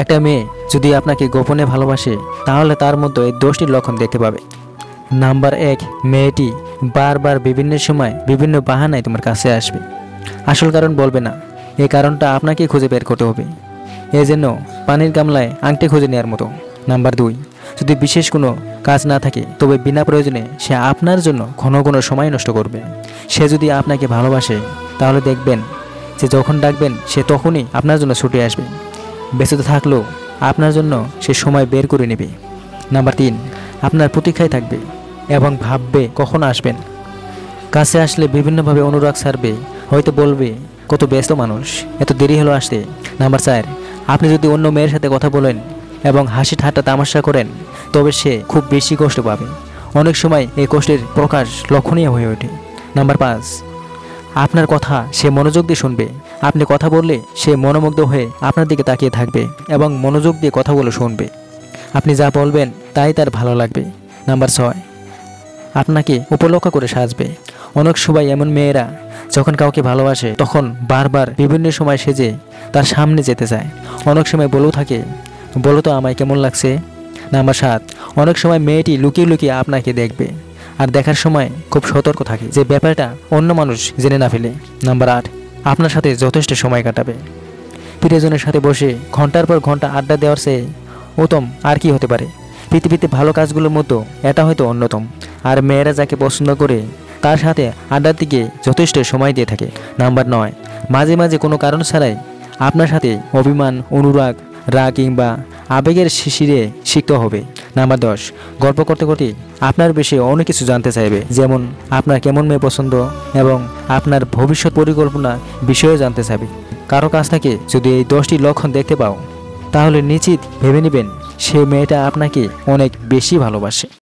একটা মেয়ে যদি আপনাকে গোপনে ভালোবাসে তাহলে তার মধ্যে এই 10টি লক্ষণ দেখতে পাবে। নাম্বার 1, মেয়েটি বারবার বিভিন্ন সময় বিভিন্ন বাহানায় তোমার কাছে আসবে। আসল কারণ বলবে না, এই কারণটা আপনাকে খুঁজে বের করতে হবে। এ যেন পানির গামলায় আংটি খুঁজে নেওয়ার মতো। নাম্বার 2, যদি বিশেষ কোনো কাজ না থাকে তবে বিনা প্রয়োজনে সে আপনার জন্য ঘন ঘন সময় নষ্ট করবে। সে যদি আপনাকে ভালোবাসে তাহলে দেখবেন যে যখন ডাকবেন সে তখনই আপনার জন্য ছুটে আসবে। ব্যস্ত থাকলেও আপনার জন্য সে সময় বের করে নেবে। নাম্বার 3, আপনার প্রতীক্ষায় থাকবে এবং ভাববে কখন আসবেন। কাছে আসলে বিভিন্নভাবে অনুরাগ ছাড়বে, হয়তো বলবে কত ব্যস্ত মানুষ, এত দেরি হলো আসতে। নাম্বার 4, আপনি যদি অন্য মেয়ের সাথে কথা বলেন এবং হাসি ঠাট্টা তামাশা করেন তবে সে খুব বেশি কষ্ট পাবে। অনেক সময় এই কষ্টের প্রকাশ লক্ষণীয় হয়ে ওঠে। নাম্বার 5, আপনার কথা সে মনোযোগ দিয়ে শুনবে। আপনি কথা বললে সে মনোমুগ্ধ হয়ে আপনার দিকে তাকিয়ে থাকবে এবং মনোযোগ দিয়ে কথাগুলো শুনবে। আপনি যা বলবেন তাই তার ভালো লাগবে। নাম্বার 6, আপনাকে উপলক্ষ করে সাজবে। অনেক সময় এমন মেয়েরা যখন কাউকে ভালোবাসে তখন বারবার বিভিন্ন সময় সেজে তার সামনে যেতে চায়। অনেক সময় বলেও থাকে, বলো তো আমায় কেমন লাগছে। নাম্বার 7, অনেক সময় মেয়েটি লুকিয়ে লুকিয়ে আপনাকে দেখবে আর দেখার সময় খুব সতর্ক থাকে যে ব্যাপারটা অন্য মানুষ জেনে না ফেলে। নাম্বার 8, আপনার সাথে যথেষ্ট সময় কাটাবে। প্রিয়জনের সাথে বসে ঘন্টার পর ঘন্টা আড্ডা দেওয়ার চেয়ে উত্তম আর কি হতে পারে। পৃথিবীতে ভালো কাজগুলোর মতো এটা হয়তো অন্যতম। আর মেয়েরা যাকে পছন্দ করে তার সাথে আড্ডার দিকে যথেষ্ট সময় দিয়ে থাকে। নাম্বার 9, মাঝে মাঝে কোনো কারণ ছাড়াই আপনার সাথে অভিমান, অনুরাগ, রাগ কিংবা আবেগের শিশিরে সিক্ত হবে। নাম্বার 10, গল্প করতে করতে আপনার বিষয়ে অনেক কিছু জানতে চাইবে, যেমন আপনার কেমন মেয়ে পছন্দ এবং আপনার ভবিষ্যৎ পরিকল্পনা বিষয়ে জানতে চাইবে। কারো কাছ থেকে যদি এই 10টি লক্ষণ দেখতে পাও তাহলে নিশ্চিত ভেবে নেবেন সেই মেয়েটা আপনাকে অনেক বেশি ভালোবাসে।